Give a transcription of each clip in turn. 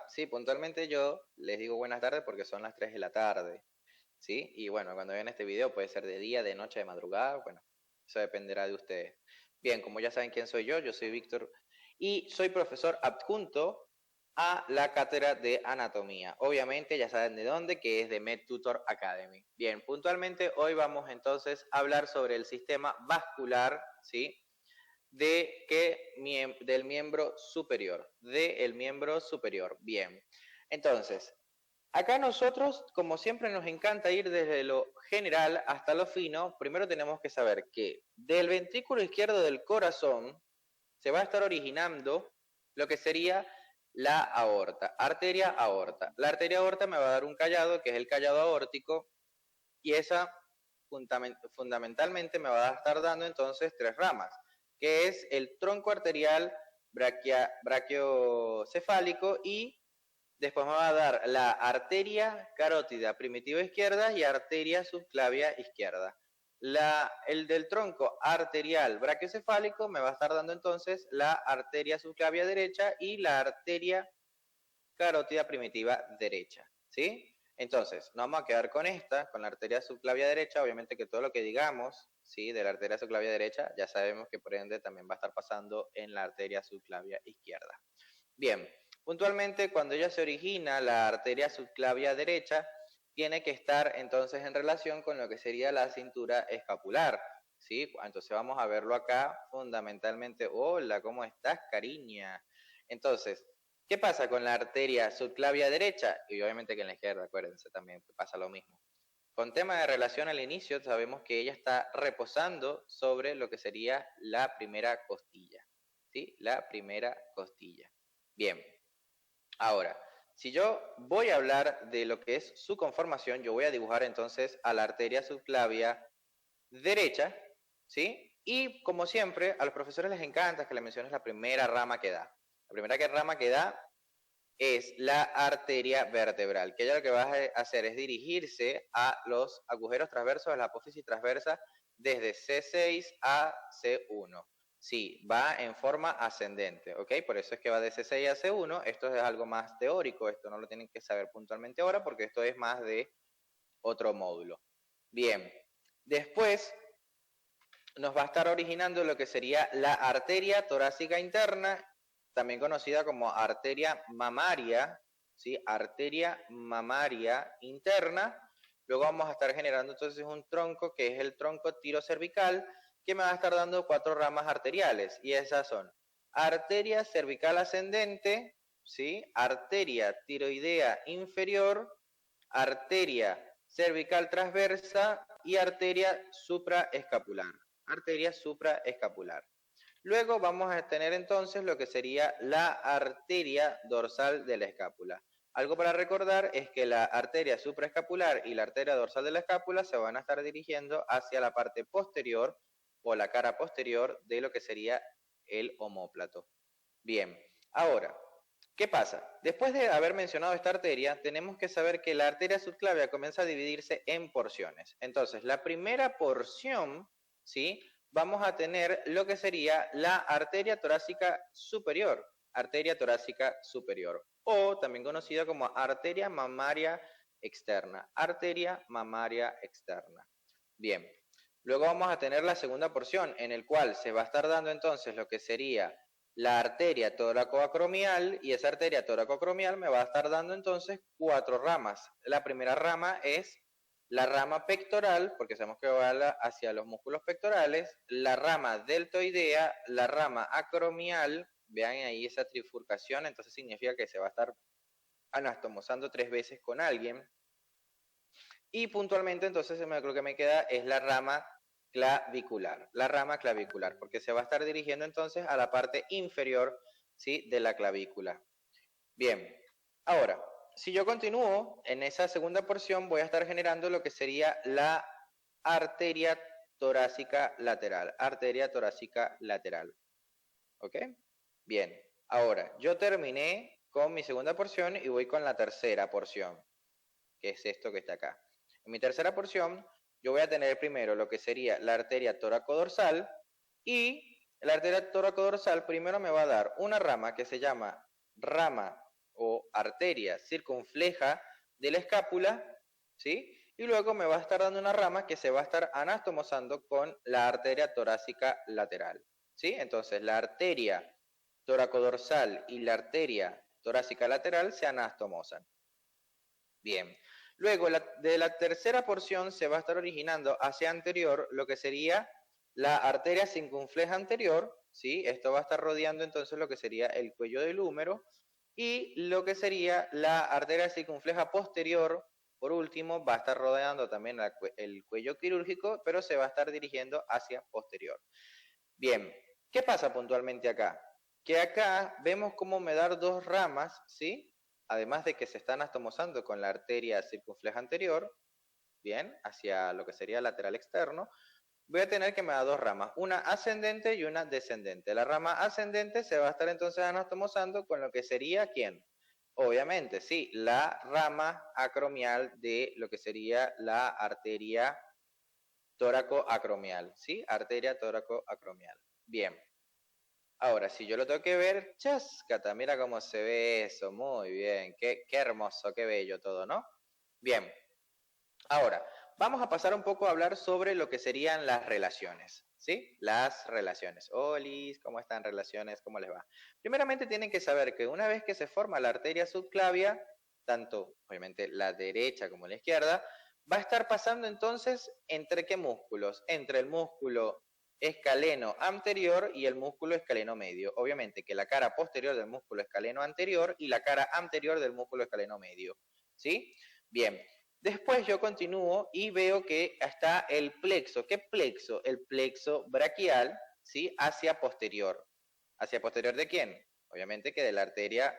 Sí, puntualmente yo les digo buenas tardes porque son las 3 de la tarde, ¿sí? Y bueno, cuando vean este video puede ser de día, de noche, de madrugada, bueno, eso dependerá de ustedes. Bien, como ya saben quién soy yo soy Víctor y soy profesor adjunto a la cátedra de anatomía. Obviamente ya saben de dónde, que es de MedTutor Academy. Bien, puntualmente hoy vamos entonces a hablar sobre el sistema vascular, ¿sí? Del miembro superior, del miembro superior. Bien, entonces, acá nosotros, como siempre nos encanta ir desde lo general hasta lo fino, primero tenemos que saber que del ventrículo izquierdo del corazón se va a estar originando lo que sería la aorta, arteria aorta. La arteria aorta me va a dar un callado, que es el callado aórtico, y esa fundamentalmente me va a estar dando entonces tres ramas, que es el tronco arterial brachiocefálico y después me va a dar la arteria carótida primitiva izquierda y arteria subclavia izquierda. El del tronco arterial brachiocefálico me va a estar dando entonces la arteria subclavia derecha y la arteria carótida primitiva derecha, ¿sí? Entonces, nos vamos a quedar con esta, con la arteria subclavia derecha, obviamente que todo lo que digamos, ¿sí? De la arteria subclavia derecha, ya sabemos que por ende también va a estar pasando en la arteria subclavia izquierda. Bien, puntualmente cuando ya se origina la arteria subclavia derecha, tiene que estar entonces en relación con lo que sería la cintura escapular, ¿sí? Entonces vamos a verlo acá fundamentalmente. Hola, ¿cómo estás, cariña? Entonces, ¿qué pasa con la arteria subclavia derecha? Y obviamente que en la izquierda, acuérdense también que pasa lo mismo. Con tema de relación al inicio, sabemos que ella está reposando sobre lo que sería la primera costilla, ¿sí? La primera costilla. Bien, ahora, si yo voy a hablar de lo que es su conformación, yo voy a dibujar entonces a la arteria subclavia derecha, ¿sí? Y como siempre, a los profesores les encanta que le menciones la primera rama que da. La primera rama que da es la arteria vertebral, que ella lo que va a hacer es dirigirse a los agujeros transversos de la apófisis transversa desde C6 a C1. Sí, va en forma ascendente, ¿ok? Por eso es que va de C6 a C1. Esto es algo más teórico, esto no lo tienen que saber puntualmente ahora porque esto es más de otro módulo. Bien, después nos va a estar originando lo que sería la arteria torácica interna, también conocida como arteria mamaria, ¿sí? Arteria mamaria interna. Luego vamos a estar generando entonces un tronco que es el tronco tirocervical, que me va a estar dando cuatro ramas arteriales, y esas son arteria cervical ascendente, ¿sí? Arteria tiroidea inferior, arteria cervical transversa y arteria supraescapular. Arteria supraescapular. Luego vamos a tener entonces lo que sería la arteria dorsal de la escápula. Algo para recordar es que la arteria supraescapular y la arteria dorsal de la escápula se van a estar dirigiendo hacia la parte posterior o la cara posterior de lo que sería el omóplato. Bien, ahora, ¿qué pasa? Después de haber mencionado esta arteria, tenemos que saber que la arteria subclavia comienza a dividirse en porciones. Entonces, la primera porción, ¿sí? Vamos a tener lo que sería la arteria torácica superior, o también conocida como arteria mamaria externa. Bien, luego vamos a tener la segunda porción, en el cual se va a estar dando entonces lo que sería la arteria toracoacromial, y esa arteria toracoacromial me va a estar dando entonces cuatro ramas. La primera rama es la rama pectoral, porque sabemos que va hacia los músculos pectorales, la rama deltoidea, la rama acromial, vean ahí esa trifurcación, entonces significa que se va a estar anastomosando tres veces con alguien. Y puntualmente entonces lo que me queda es la rama clavicular, porque se va a estar dirigiendo entonces a la parte inferior, ¿sí? De la clavícula. Bien, ahora, si yo continúo en esa segunda porción, voy a estar generando lo que sería la arteria torácica lateral, ¿ok? Bien, ahora, yo terminé con mi segunda porción y voy con la tercera porción, que es esto que está acá. En mi tercera porción, yo voy a tener primero lo que sería la arteria toracodorsal, y la arteria toracodorsal primero me va a dar una rama que se llama rama o arteria circunfleja de la escápula, ¿sí? Y luego me va a estar dando una rama que se va a estar anastomosando con la arteria torácica lateral, ¿sí? Entonces, la arteria toracodorsal y la arteria torácica lateral se anastomosan. Bien. Luego, de la tercera porción se va a estar originando hacia anterior lo que sería la arteria circunfleja anterior, ¿sí? Esto va a estar rodeando entonces lo que sería el cuello del húmero, y lo que sería la arteria circunfleja posterior, por último, va a estar rodeando también el cuello quirúrgico, pero se va a estar dirigiendo hacia posterior. Bien, ¿qué pasa puntualmente acá? Que acá vemos cómo me dan dos ramas, ¿sí? Además de que se están anastomosando con la arteria circunfleja anterior, bien, hacia lo que sería lateral externo, voy a tener que me da dos ramas, una ascendente y una descendente. La rama ascendente se va a estar entonces anastomosando con lo que sería, ¿quién? Obviamente, sí, la rama acromial de lo que sería la arteria tóraco-acromial, ¿sí? Arteria tóraco-acromial. Bien. Ahora, si yo lo tengo que ver, chascata, mira cómo se ve eso, muy bien, qué hermoso, qué bello todo, ¿no? Bien, ahora, vamos a pasar un poco a hablar sobre lo que serían las relaciones, ¿sí? Las relaciones. Olis, ¿cómo están relaciones? ¿Cómo les va? Primeramente tienen que saber que una vez que se forma la arteria subclavia, tanto, obviamente, la derecha como la izquierda, va a estar pasando entonces entre qué músculos? Entre el músculo escaleno anterior y el músculo escaleno medio. Obviamente que la cara posterior del músculo escaleno anterior y la cara anterior del músculo escaleno medio, ¿sí? Bien, después yo continúo y veo que está el plexo. ¿Qué plexo? El plexo braquial, ¿sí? Hacia posterior. ¿Hacia posterior de quién? Obviamente que de la arteria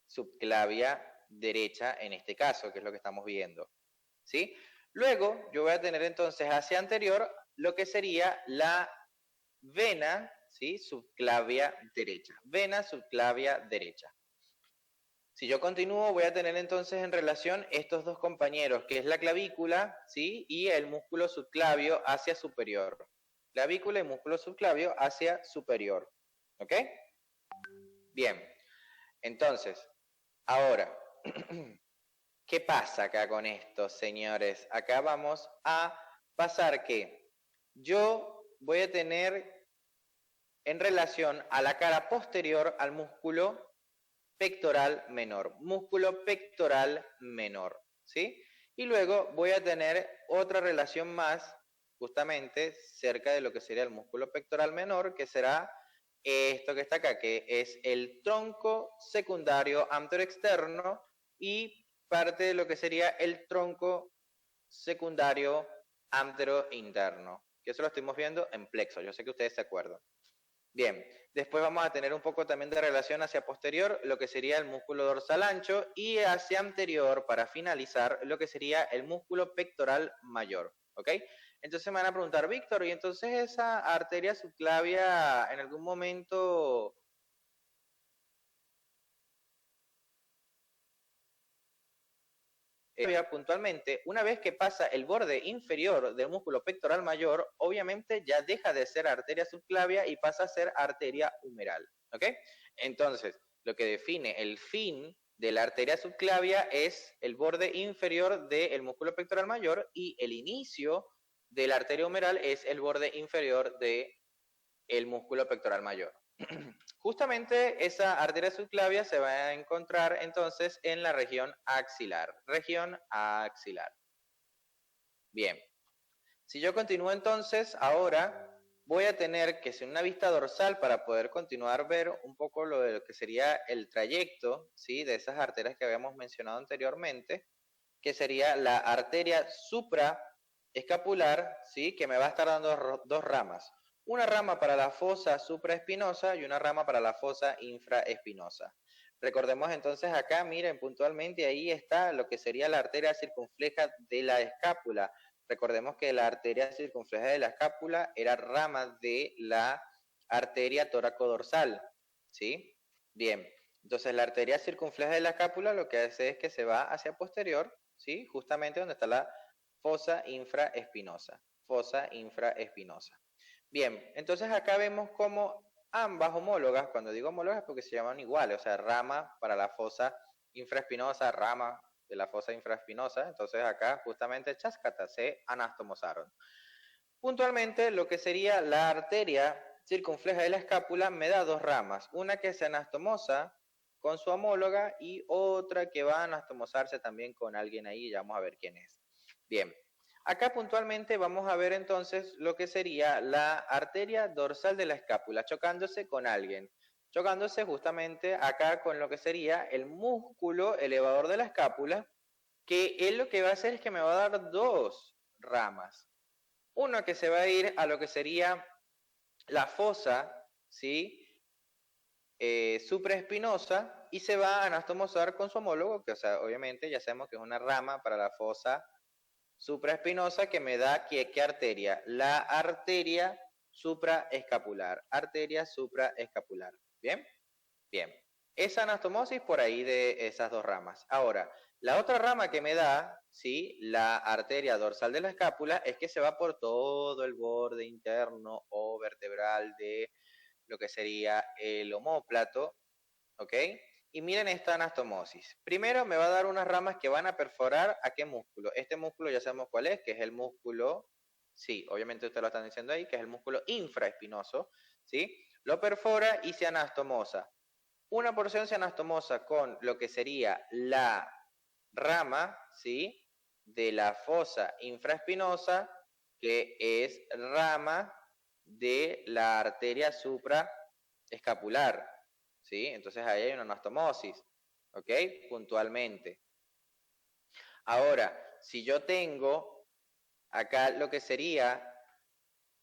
subclavia derecha en este caso, que es lo que estamos viendo, ¿sí? Luego yo voy a tener entonces hacia anterior lo que sería la vena, ¿sí? Subclavia derecha. Vena subclavia derecha. Si yo continúo, voy a tener entonces en relación estos dos compañeros, que es la clavícula, ¿sí? Y el músculo subclavio hacia superior. Clavícula y músculo subclavio hacia superior. ¿Ok? Bien. Entonces, ahora, ¿qué pasa acá con esto, señores? Acá vamos a pasar que yo voy a tener en relación a la cara posterior al músculo pectoral menor, músculo pectoral menor, ¿sí? Y luego voy a tener otra relación más, justamente cerca de lo que sería el músculo pectoral menor, que será esto que está acá, que es el tronco secundario anteroexterno y parte de lo que sería el tronco secundario anterointerno, que eso lo estamos viendo en plexo, yo sé que ustedes se acuerdan. Bien, después vamos a tener un poco también de relación hacia posterior, lo que sería el músculo dorsal ancho, y hacia anterior, para finalizar, lo que sería el músculo pectoral mayor, ¿ok? Entonces me van a preguntar, Víctor, ¿y entonces esa arteria subclavia en algún momento puntualmente, una vez que pasa el borde inferior del músculo pectoral mayor, obviamente ya deja de ser arteria subclavia y pasa a ser arteria humeral, ¿ok? Entonces, lo que define el fin de la arteria subclavia es el borde inferior del músculo pectoral mayor y el inicio de la arteria humeral es el borde inferior del músculo pectoral mayor. Justamente esa arteria subclavia se va a encontrar entonces en la región axilar. Región axilar. Bien. Si yo continúo entonces, ahora voy a tener que hacer una vista dorsal para poder continuar a ver un poco lo de lo que sería el trayecto, ¿sí? De esas arterias que habíamos mencionado anteriormente, que sería la arteria supraescapular, ¿sí? Que me va a estar dando dos ramas. Una rama para la fosa supraespinosa y una rama para la fosa infraespinosa. Recordemos entonces acá, miren puntualmente, ahí está lo que sería la arteria circunfleja de la escápula. Recordemos que la arteria circunfleja de la escápula era rama de la arteria tóraco-dorsal, ¿sí? Bien, entonces la arteria circunfleja de la escápula lo que hace es que se va hacia posterior, ¿sí? Justamente donde está la fosa infraespinosa. Fosa infraespinosa. Bien, entonces acá vemos cómo ambas homólogas, cuando digo homólogas es porque se llaman iguales, o sea, rama para la fosa infraespinosa, rama de la fosa infraespinosa, entonces acá justamente chascata, se anastomosaron. Puntualmente, lo que sería la arteria circunfleja de la escápula me da dos ramas, una que se anastomosa con su homóloga y otra que va a anastomosarse también con alguien ahí, ya vamos a ver quién es. Bien, acá puntualmente vamos a ver entonces lo que sería la arteria dorsal de la escápula, chocándose con alguien, chocándose justamente acá con lo que sería el músculo elevador de la escápula, que él lo que va a hacer es que me va a dar dos ramas. Uno que se va a ir a lo que sería la fosa, ¿sí? Supraespinosa, y se va a anastomosar con su homólogo, que o sea, obviamente ya sabemos que es una rama para la fosa supraespinosa que me da ¿qué arteria? La arteria supraescapular. Arteria supraescapular. ¿Bien? Bien. Esa anastomosis por ahí de esas dos ramas. Ahora, la otra rama que me da, ¿sí? La arteria dorsal de la escápula, es que se va por todo el borde interno o vertebral de lo que sería el omóplato, ¿ok? Y miren esta anastomosis. Primero me va a dar unas ramas que van a perforar ¿a qué músculo? Este músculo ya sabemos cuál es, que es el músculo, sí, obviamente ustedes lo están diciendo ahí, que es el músculo infraespinoso, ¿sí? Lo perfora y se anastomosa. Una porción se anastomosa con lo que sería la rama, ¿sí? De la fosa infraespinosa, que es rama de la arteria supraescapular, ¿sí? Entonces ahí hay una anastomosis, ¿ok? Puntualmente. Ahora, si yo tengo acá lo que sería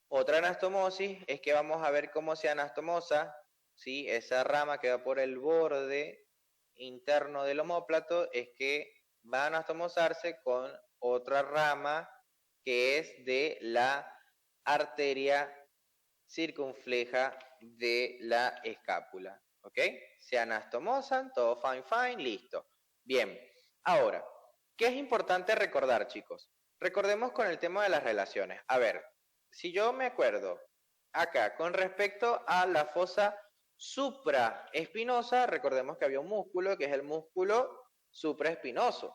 otra anastomosis, es que vamos a ver cómo se anastomosa, ¿sí? Esa rama que va por el borde interno del omóplato, es que va a anastomosarse con otra rama que es de la arteria circunfleja de la escápula, ¿ok? Se anastomosan, todo fine, fine, listo. Bien, ahora, ¿qué es importante recordar, chicos? Recordemos con el tema de las relaciones. A ver, si yo me acuerdo acá con respecto a la fosa supraespinosa, recordemos que había un músculo que es el músculo supraespinoso,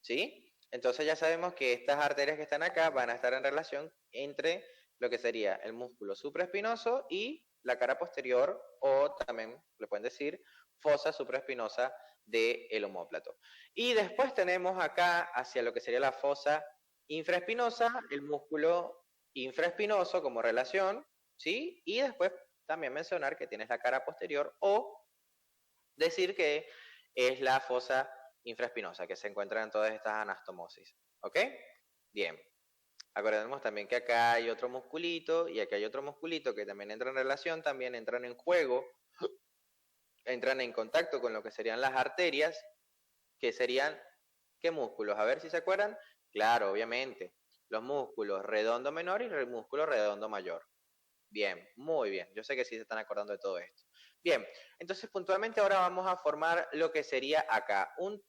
¿sí? Entonces ya sabemos que estas arterias que están acá van a estar en relación entre lo que sería el músculo supraespinoso y la cara posterior, o también le pueden decir fosa supraespinosa del omóplato. Y después tenemos acá hacia lo que sería la fosa infraespinosa, el músculo infraespinoso como relación, ¿sí? Y después también mencionar que tienes la cara posterior o decir que es la fosa infraespinosa que se encuentra en todas estas anastomosis. ¿Ok? Bien. Acordemos también que acá hay otro musculito y acá hay otro musculito que también entra en relación, también entran en juego, entran en contacto con lo que serían las arterias, que serían, ¿qué músculos? A ver si se acuerdan. Claro, obviamente, los músculos redondo menor y el músculo redondo mayor. Bien, muy bien. Yo sé que sí se están acordando de todo esto. Bien, entonces puntualmente ahora vamos a formar lo que sería acá, un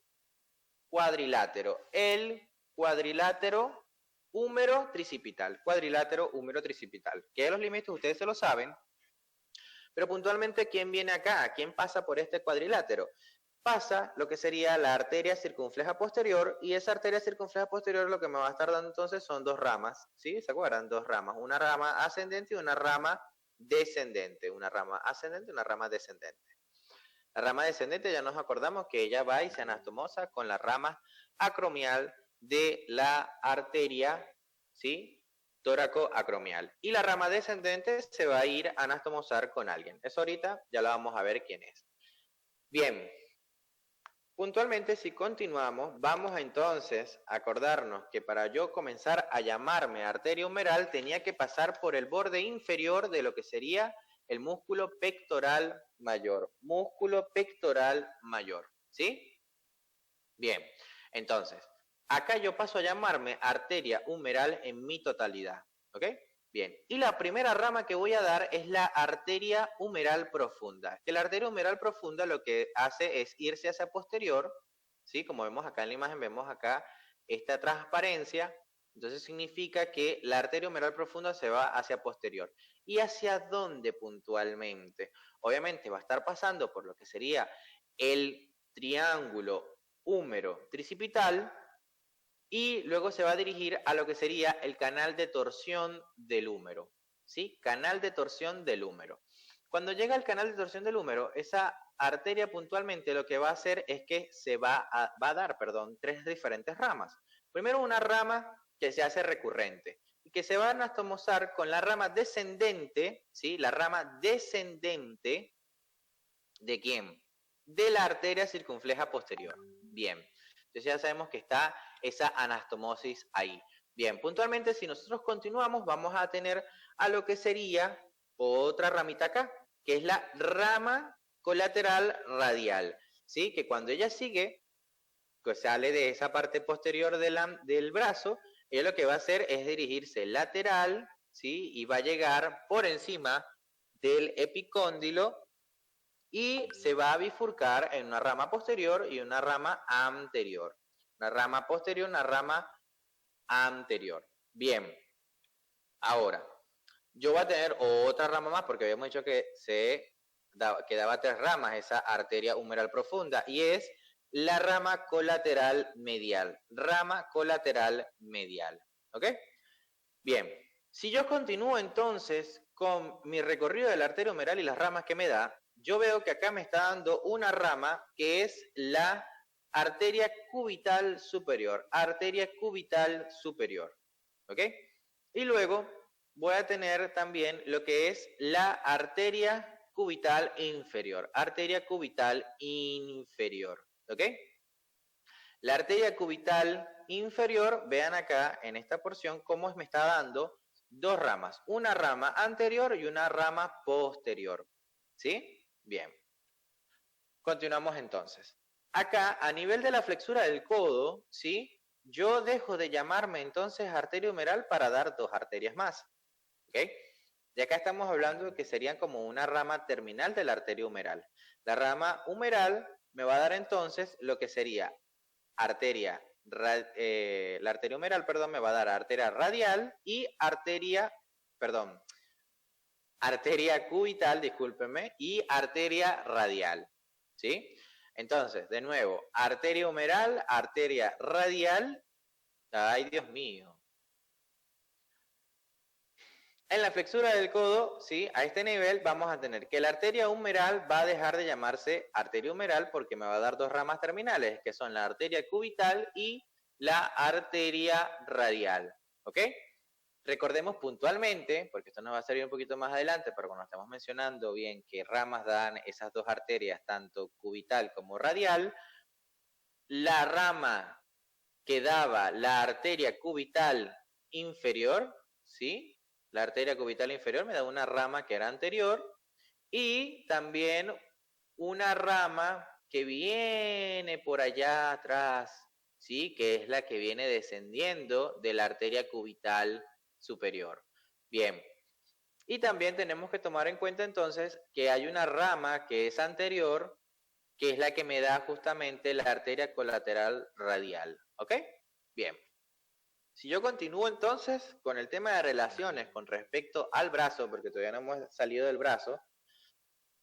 cuadrilátero. El cuadrilátero húmero tricipital. Cuadrilátero húmero tricipital. Que los límites ustedes se lo saben. Pero puntualmente, ¿quién viene acá? ¿Quién pasa por este cuadrilátero? Pasa lo que sería la arteria circunfleja posterior, y esa arteria circunfleja posterior lo que me va a estar dando entonces son dos ramas, ¿sí? ¿Se acuerdan? Dos ramas, una rama ascendente y una rama descendente. Una rama ascendente y una rama descendente. La rama descendente ya nos acordamos que ella va y se anastomosa con la rama acromial de la arteria, ¿sí? Tóraco-acromial. Y la rama descendente se va a ir a anastomosar con alguien. Eso ahorita ya la vamos a ver quién es. Bien. Puntualmente, si continuamos, vamos a entonces a acordarnos que para yo comenzar a llamarme arteria humeral tenía que pasar por el borde inferior de lo que sería el músculo pectoral mayor. Músculo pectoral mayor, ¿sí? Bien, entonces, acá yo paso a llamarme arteria humeral en mi totalidad, ¿ok? Bien, y la primera rama que voy a dar es la arteria humeral profunda. Que la arteria humeral profunda lo que hace es irse hacia posterior, ¿sí? Como vemos acá en la imagen, vemos acá esta transparencia. Entonces significa que la arteria humeral profunda se va hacia posterior. ¿Y hacia dónde puntualmente? Obviamente va a estar pasando por lo que sería el triángulo húmero tricipital y luego se va a dirigir a lo que sería el canal de torsión del húmero, ¿sí? Canal de torsión del húmero. Cuando llega al canal de torsión del húmero, esa arteria puntualmente lo que va a hacer es que va a dar, tres diferentes ramas. Primero una rama que se hace recurrente y que se va a anastomosar con la rama descendente, ¿sí? La rama descendente ¿de quién? De la arteria circunfleja posterior. Bien, entonces ya sabemos que está esa anastomosis ahí. Bien, puntualmente si nosotros continuamos vamos a tener a lo que sería otra ramita acá, que es la rama colateral radial, ¿sí? Que cuando ella sigue, que sale de esa parte posterior del brazo, ella lo que va a hacer es dirigirse lateral, ¿sí? Y va a llegar por encima del epicóndilo y se va a bifurcar en una rama posterior y una rama anterior. Una rama posterior, una rama anterior. Bien, ahora, yo voy a tener otra rama más porque habíamos dicho que daba 3 ramas esa arteria humeral profunda y es la rama colateral medial. Rama colateral medial. ¿Ok? Bien, si yo continúo entonces con mi recorrido de la arteria humeral y las ramas que me da, yo veo que acá me está dando una rama que es la arteria cubital superior. Arteria cubital superior. ¿Ok? Y luego voy a tener también lo que es la arteria cubital inferior. Arteria cubital inferior. ¿Ok? La arteria cubital inferior, vean acá en esta porción cómo me está dando 2 ramas. Una rama anterior y una rama posterior. ¿Sí? Bien. Continuamos entonces. Acá, a nivel de la flexura del codo, ¿sí? Yo dejo de llamarme entonces arteria humeral para dar 2 arterias más. ¿Ok? Y acá estamos hablando de que serían como una rama terminal de la arteria humeral. La rama humeral me va a dar entonces lo que sería arteria, la arteria humeral, perdón, me va a dar arteria radial y arteria cubital, discúlpenme, y arteria radial, ¿sí? Entonces, de nuevo, arteria humeral, arteria radial, ay Dios mío. En la flexura del codo, ¿sí? A este nivel vamos a tener que la arteria humeral va a dejar de llamarse arteria humeral porque me va a dar 2 ramas terminales, que son la arteria cubital y la arteria radial, ¿ok? Recordemos puntualmente, porque esto nos va a salir un poquito más adelante, pero cuando estamos mencionando bien qué ramas dan esas 2 arterias, tanto cubital como radial, la rama que daba la arteria cubital inferior, ¿sí? La arteria cubital inferior me da una rama que era anterior y también una rama que viene por allá atrás, ¿sí? Que es la que viene descendiendo de la arteria cubital superior. Bien. Y también tenemos que tomar en cuenta entonces que hay una rama que es anterior, que es la que me da justamente la arteria colateral radial. ¿Ok? Bien. Si yo continúo entonces con el tema de relaciones con respecto al brazo, porque todavía no hemos salido del brazo,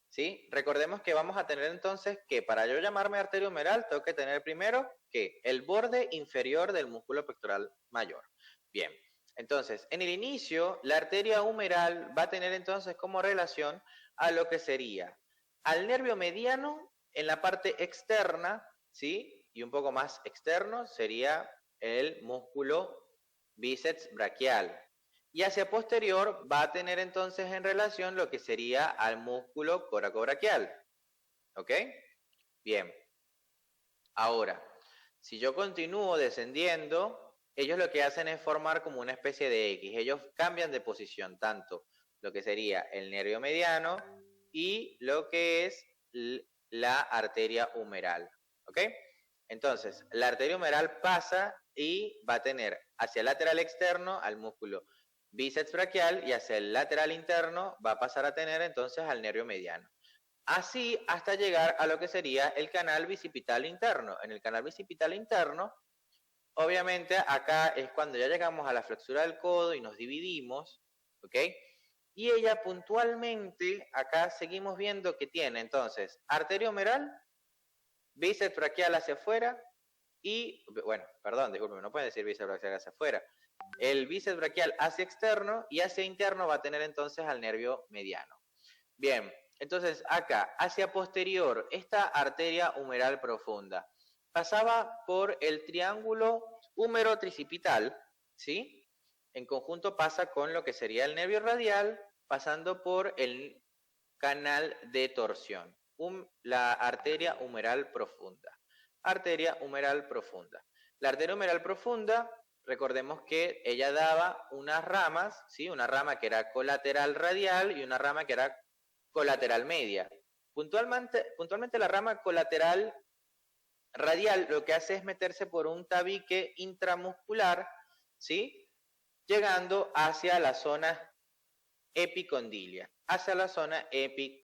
¿sí? Recordemos que vamos a tener entonces que para yo llamarme arteria humeral, tengo que tener primero que el borde inferior del músculo pectoral mayor. Bien, entonces, en el inicio, la arteria humeral va a tener entonces como relación a lo que sería al nervio mediano en la parte externa, ¿sí? Y un poco más externo sería el músculo bíceps braquial. Y hacia posterior va a tener entonces en relación lo que sería al músculo coracobraquial. ¿Ok? Bien. Ahora, si yo continúo descendiendo, ellos lo que hacen es formar como una especie de X. Ellos cambian de posición, tanto lo que sería el nervio mediano y lo que es la arteria humeral. ¿Ok? Entonces, la arteria humeral pasa y va a tener hacia el lateral externo al músculo bíceps braquial y hacia el lateral interno va a pasar a tener entonces al nervio mediano. Así hasta llegar a lo que sería el canal bicipital interno. En el canal bicipital interno, obviamente acá es cuando ya llegamos a la flexura del codo y nos dividimos, ¿ok? Y ella puntualmente, acá seguimos viendo que tiene entonces arteria humeral, bíceps braquial hacia afuera y, bueno, perdón, disculpen, no pueden decir bíceps braquial hacia afuera. El bíceps braquial hacia externo y hacia interno va a tener entonces al nervio mediano. Bien, entonces acá, hacia posterior, esta arteria humeral profunda pasaba por el triángulo húmero-tricipital, ¿sí? En conjunto pasa con lo que sería el nervio radial, pasando por el canal de torsión, la arteria humeral profunda. Arteria humeral profunda. La arteria humeral profunda, recordemos que ella daba unas ramas, ¿sí? Una rama que era colateral radial y una rama que era colateral media. Puntualmente la rama colateral radial lo que hace es meterse por un tabique intramuscular, ¿sí? Llegando hacia la zona epicondilia, hacia la zona epicondilia.